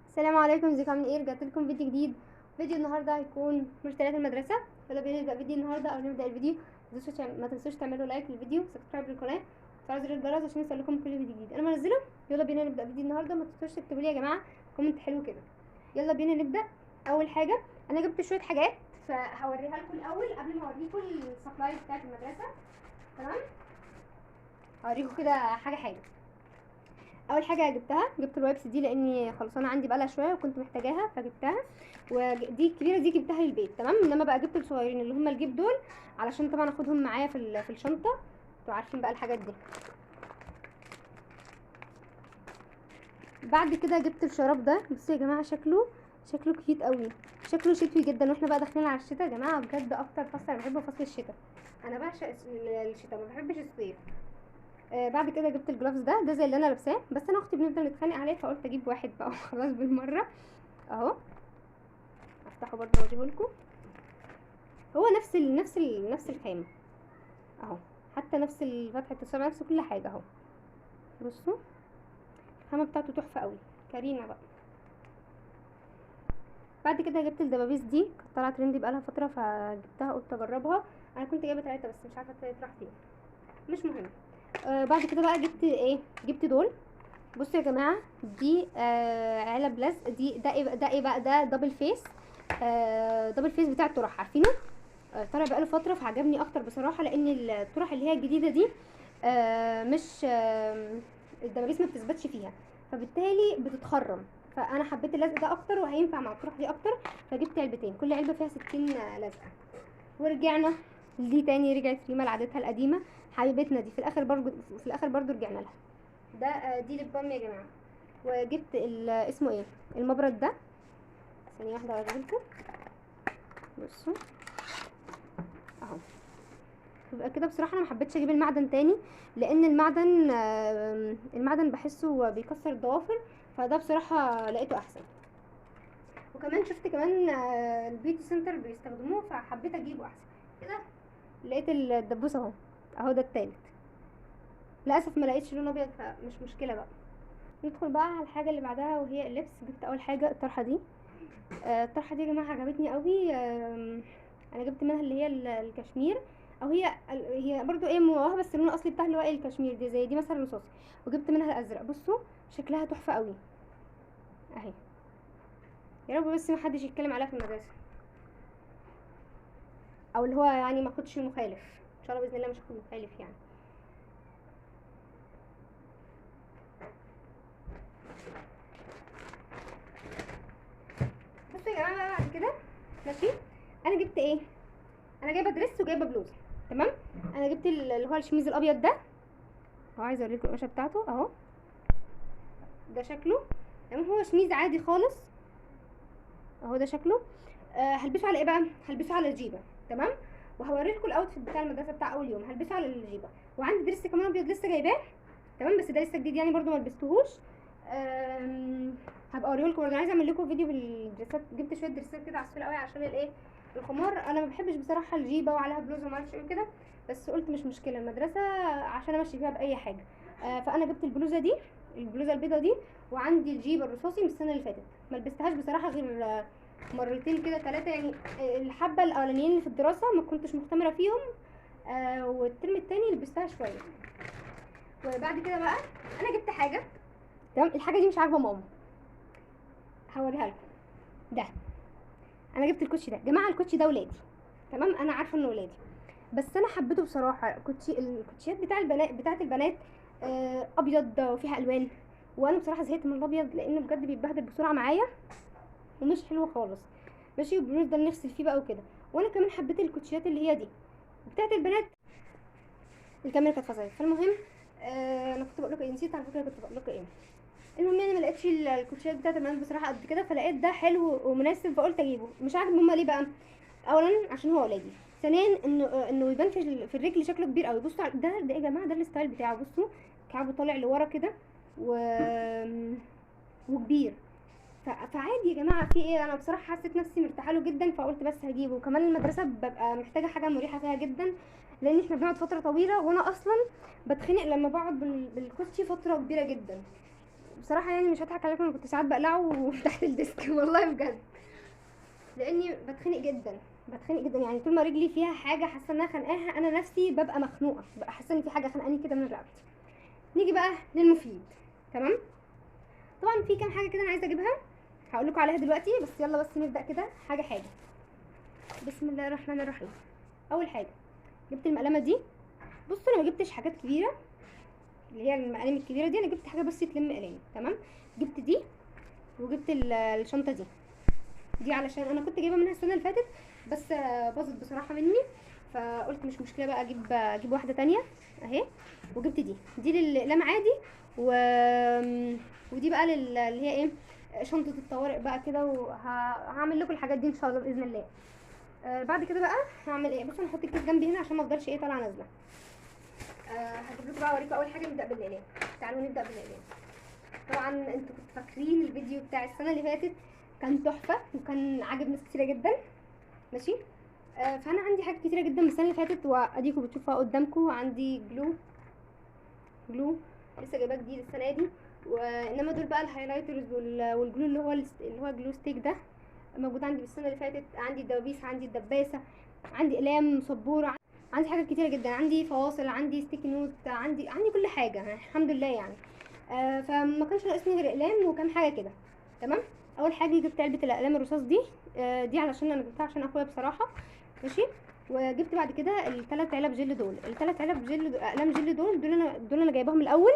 السلام عليكم، ازيكم عاملين ايه؟ رجعت لكم فيديو جديد. فيديو النهارده هيكون مشتريات المدرسه. يلا بينا نبدا فيديو النهارده. او نبدا الفيديو ما تنسوش تعملوا لايك للفيديو، سبسكرايب للقناه، وتفعلوا زر الجرس عشان يوصلكم كل فيديو جديد انا منزله. يلا بينا نبدا فيديو النهارده. ما تنسوش تكتبوا لي يا جماعه كومنت حلو كده. يلا بينا نبدا. اول حاجه انا جبت شويه حاجات فهوريها لكم الاول قبل ما اوريكم السبلاي بتاعت المدرسه. تمام، هوريكم كده حاجه حاجه. اول حاجه جبت الوايبس دي لاني خلصانه عندي بقالها شويه وكنت محتاجاها فجبتها. ودي الكبيره دي جبتها للبيت. تمام، انما بقى جبت الصغيرين اللي هم الجيب دول علشان طبعا اخدهم معايا في الشنطه. انتوا عارفين بقى الحاجات دي. بعد كده جبت الشراب ده. بصوا يا جماعه، شكله كيوت قوي، شكله شتوي جدا، واحنا بقى داخلين على الشتاء يا جماعه. بجد اكتر فصل انا بحبه فصل الشتاء. انا بعشق الشتاء، ما بحبش الصيف. بعد كده جبت الجلافز ده زي اللي انا لابساه، بس انا اختي بنفضل نتخانق عليه فقلت اجيب واحد بقى وخلاص بالمره. اهو، افتحه برضه اوريه لكم. هو نفس الخامه اهو، حتى نفس فتحه الصبع، نفس كل حاجه اهو. بصوا الخامه بتاعته تحفه قوي، كارينا بقى. بعد كده جبت الدبابيس دي، كانت طالعه ترندي بقالها فتره فجبتها قلت اجربها. انا كنت جايبه 3 بس مش عارفه التالت راح فين، مش مهم. بعد كده بقى جبت ايه؟ جبت دول. بصوا يا جماعه، دي علب لزق. ده ايه بقى؟ ده دبل فيس. دبل فيس بتاع الطرح، عارفينه؟ طالع بقاله فتره فعجبني اكتر بصراحه، لان الطرح اللي هي الجديده دي مش الدبابيس ما بتثبتش فيها، فبالتالي بتتخرم. فانا حبيت اللزق ده اكتر وهينفع مع الطرح دي اكتر، فجبت علبتين، كل علبه فيها 60 لزقه. ورجعنا دي تاني، رجعت ريما لعادتها القديمه حبيبتنا دي. في الاخر برضو رجعنا لها. ده دي ليب بالم يا جماعه. وجبت اسمه ايه، المبرد ده. ثانيه واحده اوريهولكم. بصوا اهو. يبقى كده بصراحه انا محبتش اجيب المعدن تاني، لان المعدن بحسه بيكسر الضوافر، فده بصراحه لقيته احسن. وكمان شفت كمان البيوتي سنتر بيستخدموه فحبيت اجيبه احسن كده. لقيت الدبوس اهو، اهو ده التالت. للاسف ما لقيتش لون ابيض فمش مشكله بقى. ندخل بقى على الحاجه اللي بعدها وهي اللبس. جبت اول حاجه الطرحه دي. الطرحه دي يا جماعه عجبتني قوي. انا جبت منها اللي هي الكشمير، او هي برضو ايه موهبه، بس اللون الاصلي بتاعها اللي هو ايه الكشمير دي، زي دي مثلا رصاصي. وجبت منها الازرق. بصوا شكلها تحفه قوي اهي. يا رب بس ما حدش يتكلم عليها في المدرسه، او اللي هو يعني ما اخدش مخالف. ان شاء الله باذن الله مش هاخد مخالف يعني. بصوا يا جماعه بقى بعد كده، ماشي، انا جبت ايه؟ انا جايبه دريس وجايبه بلوزه. تمام، انا جبت اللي هو الشميز الابيض ده اهو. عايزه اوريكم القماشه بتاعته اهو، ده شكله. تمام، هو شميز عادي خالص اهو، ده شكله. هلبسه على ايه بقى؟ هلبسه على الجيبه. تمام، وهوري لكم الاوتفيت بتاع المدرسه بتاع اول يوم. هلبسه على الجيبه، وعندي دريس كمان ابيض لسه جايباه. تمام، بس ده لسه جديد يعني برضو ما لبستهوش. هبقى اوريه لكم برضه. عايزه اعمل لكم فيديو بالدريسات. جبت شويه دريسات كده عسول قوي عشان الايه، الخمار. انا ما بحبش بصراحه الجيبه وعليها بلوزه وما اعرفش ايه كده، بس قلت مش مشكله المدرسه عشان امشي فيها باي حاجه. فانا جبت البلوزه دي، البلوزه البيضه دي، وعندي الجيبه الرصاصي من السنه اللي فاتت. ما لبستهاش بصراحه غير مرتين كده 3 يعني. الحبه الاولانيين اللي في الدراسه ما كنتش مختمره فيهم، والترم التاني لبستها شويه. وبعد كده بقى انا جبت حاجه. تمام، الحاجه دي مش عاجبه ماما، هوريها لكم. ده انا جبت الكوتشي ده يا جماعه. الكوتشي ده ولادي، تمام، انا عارفه انه ولادي، بس انا حبيته بصراحه. الكوتشيات بتاعت البنات ابيض وفيها الوان، وانا بصراحه زهقت من الابيض لانه بجد بيتبهدل بسرعه معايا ومش حلو خالص. ماشي، وبنفضل نغسل فيه بقى وكده. وانا كمان حبيت الكوتشيات اللي هي دي بتاعت البنات. الكاميرا كانت فصلت. فالمهم انا كنت بقول لكم ايه، نسيت على فكره كنت بقول لكم ايه. المهم يعني ما لقيتش الكوتشيات بتاعت البنات بصراحه قد كده، فلقيت ده حلو ومناسب فقلت اجيبه. مش عارف هما ليه بقى. اولا عشان هو ولادي، ثانيا انه يبان في الرجل شكله كبير قوي. بصوا ده يا جماعه، ده الستايل بتاعه. بصوا كعبه طالع لورا كده و... وكبير. فعادي يا جماعه، في ايه؟ انا بصراحه حسيت نفسي مرتاحه له جدا فقلت بس هجيبه. وكمان المدرسه ببقى محتاجه حاجه مريحه فيها جدا، لان احنا بنقعد فتره طويله، وانا اصلا بتخنق لما بقعد بالكوتشي فتره كبيره جدا. وبصراحه يعني مش هضحك عليكم، انا كنت ساعات بقلعه تحت الديسك والله بجد، لاني بتخنق جدا يعني. طول ما رجلي فيها حاجه حاسه انها خانقاها انا نفسي ببقى مخنوقه، ببقى حاسه ان في حاجه خانقاني كده من رقبتي. نيجي بقى للمفيد. تمام، طبعا في كام حاجه كده انا عايزه اجيبها، هقول لكم عليها دلوقتي، بس يلا بس نبدا كده حاجه حاجه. بسم الله الرحمن الرحيم. اول حاجه جبت المقلمه دي. بصوا انا ما جبتش حاجات كبيره، اللي هي المقالم الكبيره دي، انا جبت حاجه بس تلم قلامي. تمام، جبت دي وجبت الشنطه دي علشان انا كنت جايبه منها السنه اللي فاتت، بس باظت بصراحه مني، فقلت مش مشكله بقى اجيب واحده تانية اهي. وجبت دي للاقلام عادي، و ودي بقى اللي هي ايه، شنطه الطوارئ بقى كده، وهعمل لكم الحاجات دي ان شاء الله باذن الله. بعد كده بقى هعمل ايه، بصوا انا هحط الكيس جنبي هنا عشان ما افضلش ايه طالعه نازله. هجيب لكم بقى اوريكم اول حاجه. نبدا بالاقلام، تعالوا نبدا بالاقلام. طبعا انتوا كنتوا فاكرين الفيديو بتاع السنه اللي فاتت كان تحفه وكان عاجب ناس كتيره جدا، ماشي. فانا عندي حاجات كتيره جدا من السنه اللي فاتت واديكم بتشوفوها قدامكم. عندي جلو لسه جايباه جديد السنه دي، وانما دول بقى الهايلايترز والجلو اللي هو جلو ستيك ده موجود عندي بالسنه اللي فاتت. عندي الدبابيس، عندي الدباسه، عندي اقلام سبوره، عندي حاجات كتيره جدا، عندي فواصل، عندي ستيكي نوت، عندي كل حاجه الحمد لله يعني. فما كانش ناقصني غير اقلام وكام حاجه كده. تمام، اول حاجه جبت علبه الاقلام الرصاص دي. دي علشان انا جبتها عشان اخويا بصراحه، ماشي. وجبت بعد كده الثلاث علب جل دول، الثلاث علب اقلام جل دول انا جايباهم الاول.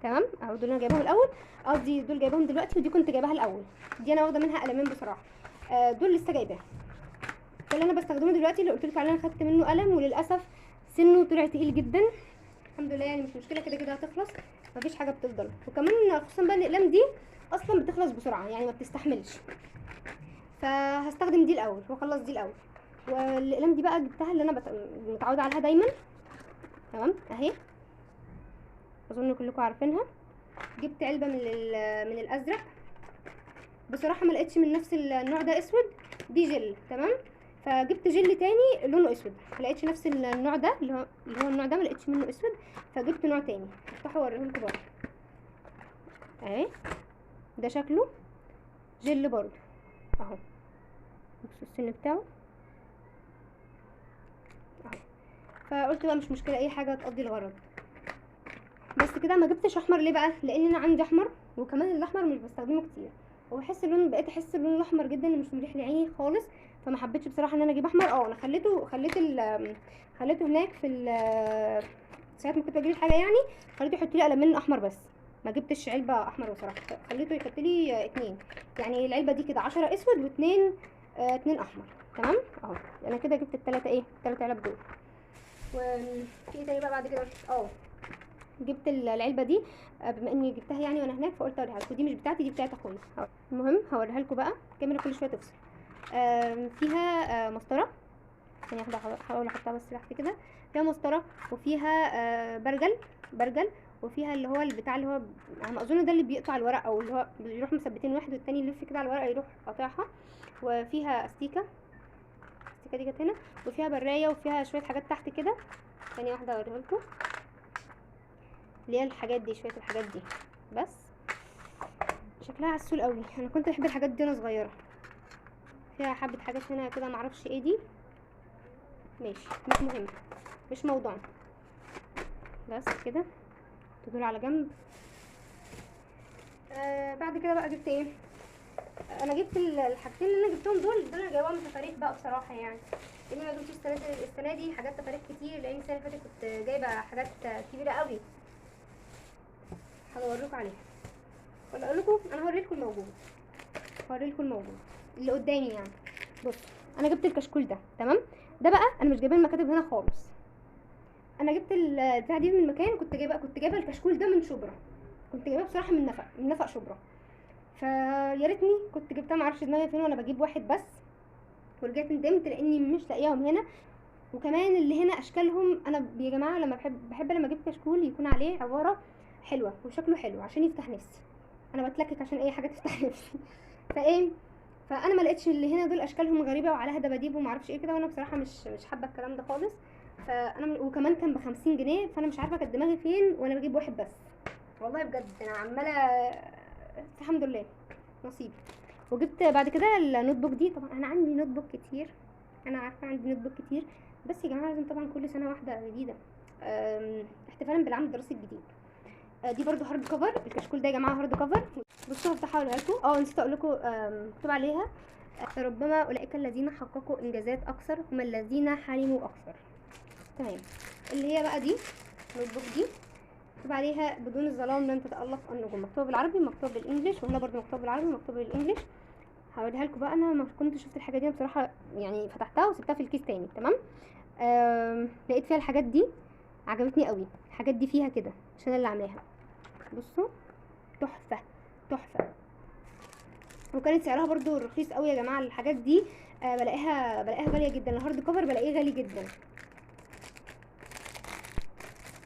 تمام، اهو دول انا جايباهم الاول، قصدي دول جايباهم دلوقتي، ودي كنت جايباها الاول. دي انا واخده منها قلمين بصراحه. دول لسه جايباها. ده اللي انا بستخدمه دلوقتي، اللي قلت لكم عليه انا خدت منه قلم وللاسف سنه طلع تقيل جدا. الحمد لله يعني مش مشكله، كده كده هتخلص، مفيش حاجه بتفضل. وكمان خصوصا بقى الاقلام دي اصلا بتخلص بسرعه يعني ما بتستحملش، فهستخدم دي الاول واخلص دي الاول. والاقلام دي بقى جبتها اللي انا متعوده عليها دايما. تمام اهي، اظن كلكم عارفينها. جبت علبه من الازرق، بصراحه ما لقيتش من نفس النوع ده اسود، دي جل. تمام، فجبت جل تاني لونه اسود، ما لقيتش نفس النوع ده اللي هو النوع ده، ما لقيتش منه اسود، فجبت نوع تاني. افتحوا اوريهم لكم برضه اهي، ده شكله جل برضه اهو، بصوا السن بتاعه اهو. فقلت بقى مش مشكله، اي حاجه تقضي الغرض. بس كده. ما جبتش احمر ليه بقى؟ لان انا عندي احمر، وكمان الاحمر مش بستخدمه كتير، وبحس اللون، بقيت احس اللون الاحمر جدا مش مريح لعيني خالص، فما حبيتش بصراحه ان انا اجيب احمر. انا خليته هناك في ساعه ما كنت بجيب الحاجه يعني، خليته يحط لي قلمين احمر بس، ما جبتش علبه احمر بصراحه، خليته يحط لي اتنين، يعني العلبه دي كده 10 اسود واتنين اتنين احمر. تمام اهو، انا كده جبت التلات علب دول. وفي ايه تاني بقى بعد كده؟ جبت العلبه دي بما اني جبتها يعني وانا هناك، فقلت اوريها لكم. دي مش بتاعتي، دي بتاعت اخويا. المهم هوريها لكم بقى، الكاميرا كل شويه تفصل. فيها مسطره، ثانيه واحده هحاول احطها بس تحت كده. فيها مسطره، وفيها برجل، وفيها اللي هو البتاع اللي هو انا اظن ده اللي بيقطع الورق، او اللي هو بيروح مثبتين واحد والتاني يلف كده على الورقه يروح قاطعها. وفيها استيكه دي كانت هنا، وفيها برايه، وفيها شويه حاجات تحت كده. ثانيه واحده اوريها لكم، اللي هي الحاجات دي، شويه الحاجات دي بس. شكلها عسول قوي، انا كنت بحب الحاجات دي وانا صغيره. فيها حبه حاجات هنا كده معرفش ايه دي، ماشي مش مهم، مش موضوع. بس كده تدول على جنب. بعد كده بقى جبت ايه؟ انا جبت الحاجتين اللي انا جبتهم دول انا جايباهم من تفاريح بقى بصراحه يعني، لاني ما جبتش السنه دي حاجات تفاريح كتير، لان السنه اللي فاتت كنت جايبه حاجات كبيره قوي. هوريكم عليها ولا اقول لكم؟ انا هوريلكم الموجود اللي قدامي يعني. بصوا انا جبت الكشكول ده. تمام، ده بقى انا مش جايبه المكاتب هنا خالص، انا جبت البتاع دي من مكان كنت جايبه الكشكول ده من شبرا، كنت جايباه بصراحه من نفق شبرا. فيا ريتني كنت جبتها، معرفش دماغي فين وانا بجيب واحد بس، ورجعت ندمت لاني مش لاقياهم هنا. وكمان اللي هنا اشكالهم، انا يا جماعه لما بحب لما اجيب كشكول يكون عليه عباره حلوه وشكله حلو عشان يفتح نفسي، انا بتلكك عشان اي حاجه تفتح نفسي. فانا ما لقيتش اللي هنا دول اشكالهم غريبه وعليها دباديب وما اعرفش ايه كده، وانا بصراحه مش حابه الكلام ده خالص. وكمان كان ب50 جنيه، فانا مش عارفه كانت دماغي فين وانا بجيب واحد بس. والله بجد انا عماله بس الحمد لله نصيب. وجبت بعد كده النوت بوك دي. طبعا انا عندي نوت بوك كتير، انا عارفه عندي نوت بوك كتير، بس يا جماعه لازم طبعا كل سنه واحده جديده احتفالا بالعام الدراسي الجديد. دي برضو هارد كفر، الكشكول ده يا جماعه هارد كفر. بصوا هفتحها اقولها لكم. نسيت اقول لكم مكتوب عليها ربما اولئك الذين حققوا انجازات اكثر هم الذين حلموا اكثر. تمام. اللي هي بقى دي النوت بوك دي مكتوب عليها بدون الظلام لن تتألق النجوم، مكتوب بالعربي مكتوب بالانجلش، وهنا برضو مكتوب بالعربي مكتوب بالانجلش. هوريها لكم بقى. انا ما كنت شفت الحاجه دي بصراحه، يعني فتحتها وسبتها في الكيس تاني. تمام. لقيت فيها الحاجات دي عجبتني قوي. الحاجات دي فيها كده عشان اللي عاملاها. بصوا تحفه تحفه، وكانت سعرها برضو رخيص قوي يا جماعه. الحاجات دي بلاقيها غاليه جدا. الهارد كفر بلاقيه غالي جدا،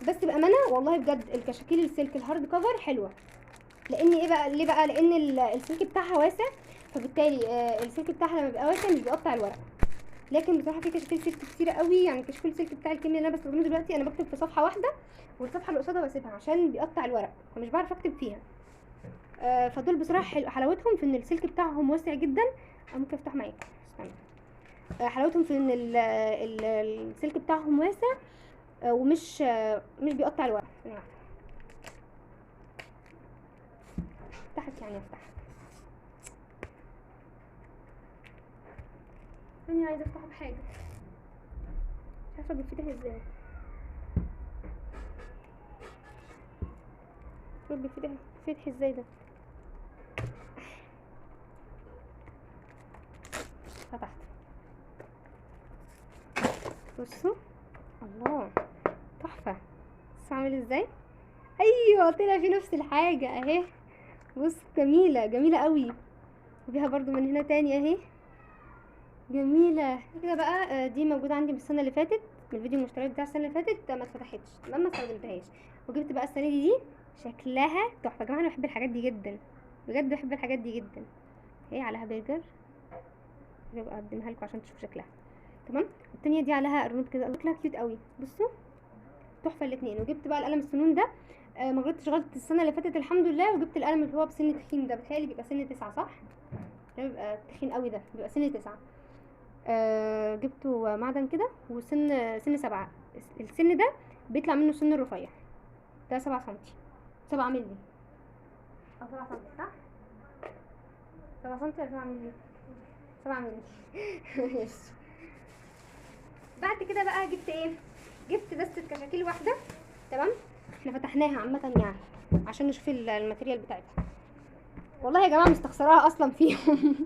بس بامانه والله بجد الكشاكيل السلك الهارد كفر حلوه. لان ايه بقى؟ ليه بقى؟ لان السلك بتاعها واسع، فبالتالي السلك بتاعها لما بيبقى واسع مش بيقطع الورق. لكن بصراحه في كشاكيل سلك كتيره قوي، يعني كشكول السلك بتاع الكميه اللي انا بستخدمه دلوقتي انا بكتب في صفحه واحده، والصفحه اللي قصادها بسيبها عشان بيقطع الورق فمش بعرف اكتب فيها. فدول بصراحه حلاوتهم في ان السلك بتاعهم واسع جدا. ممكن افتح معاكم، استنى. حلاوتهم في ان السلك بتاعهم واسع ومش مش بيقطع الورق. افتحت يعني افتح انا عايزه افتحه بحاجه مش عارفه بيتفتح ازاي. بيتفتح ازاي ده؟ فتحت. بصوا الله تحفه. بص عامل ازاي. ايوه طلع في نفس الحاجه اهي. بص جميله قوي، وفيها برضو من هنا تاني اهي جميله كده بقى. دي موجوده عندي من السنه اللي فاتت، من الفيديو المشترك بتاع السنه اللي فاتت ما اتفتحتش، ما استخدمتهاش. وجبت بقى السنه دي شكلها تحفه يا جماعه. انا بحب الحاجات دي جدا بجد، بحب الحاجات دي جدا. اهي عليها برجر، هبقى اقدمها لكم عشان تشوفوا شكلها. تمام. التانية دي عليها قرنوط كده، شكلها كيوت قوي. بصوا تحفه الاثنين. وجبت بقى القلم السنون ده، ما غلطتش غلطه السنه اللي فاتت الحمد لله. وجبت القلم اللي هو بسن تخين ده، بتهيألي بيبقى سن 9 صح؟ ده بيبقى تخين قوي، ده بيبقى سن 9. جبته معدن كده سن 7. السن ده بيطلع منه سن الرفيع، ده 7 سنتي 7 مللي او 7 سنتي صح؟ 7 سنتي او 7 مللي 7 مللي. بعد كده بقى جبت ايه؟ جبت دستة كشاكيل واحدة. تمام. احنا فتحناها عامة يعني عشان نشوف الماتيريال بتاعتها. والله يا جماعة مستخسراها اصلا فيهم.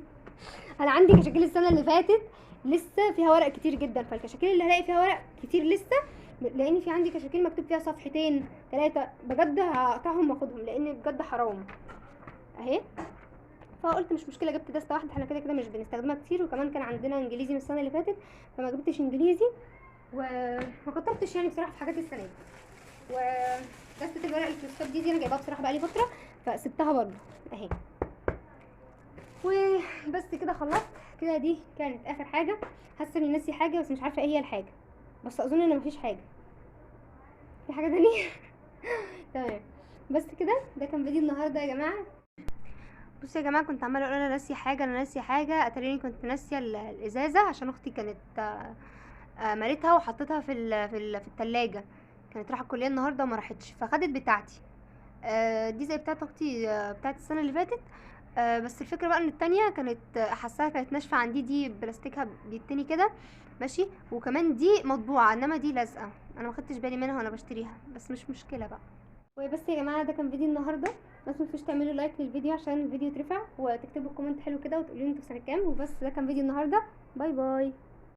انا عندي كشاكيل السنة اللي فاتت لسه فيها ورق كتير جدا، فالكشاكيل اللي هلاقي فيها ورق كتير لسه، لان في عندي كشاكيل مكتوب فيها صفحتين 3 بجد هقطعهم واخدهم لان بجد حرام اهي. فقلت مش مشكله، جبت دسته واحده، احنا كده مش بنستخدمها كتير، وكمان كان عندنا انجليزي من السنه اللي فاتت فما جبتش انجليزي، وما كترتش يعني بصراحه في حاجات السنه دي. ودسته الورق الكريستال دي انا جايباها بصراحه بقالي فتره فسبتها برضو اهي. وبس كده خلصت كده. دي كانت اخر حاجه. حاسه اني ناسي حاجه بس مش عارفه ايه هي الحاجه، بس اظن ان مفيش حاجه. في حاجه تانية؟ تمام. بس كده ده كان فيديو النهارده يا جماعه. بصوا يا جماعه كنت عماله اقول انا ناسيه حاجه، اتاريني كنت ناسيه الازازه عشان اختي كانت مالتها وحطيتها في التلاجة. كانت رايحه الكليه النهارده وما راحتش فخدت بتاعتي. دي زي بتاعت اختي بتاعت السنه اللي فاتت. بس الفكره بقى ان التانية كانت حاساها كانت ناشفه عندي، دي بلاستيكها بيتني كده ماشي، وكمان دي مطبوعه انما دي لازقه. انا ما خدتش بالي منها وانا بشتريها بس مش مشكله بقى. وبس يا جماعه ده كان فيديو النهارده. بس متنسوش تعملوا لايك للفيديو عشان الفيديو يترفع، وتكتبوا كومنت حلو كده وتقولوا لي انتوا في سنه كام. وبس ده كان فيديو النهارده. باي باي.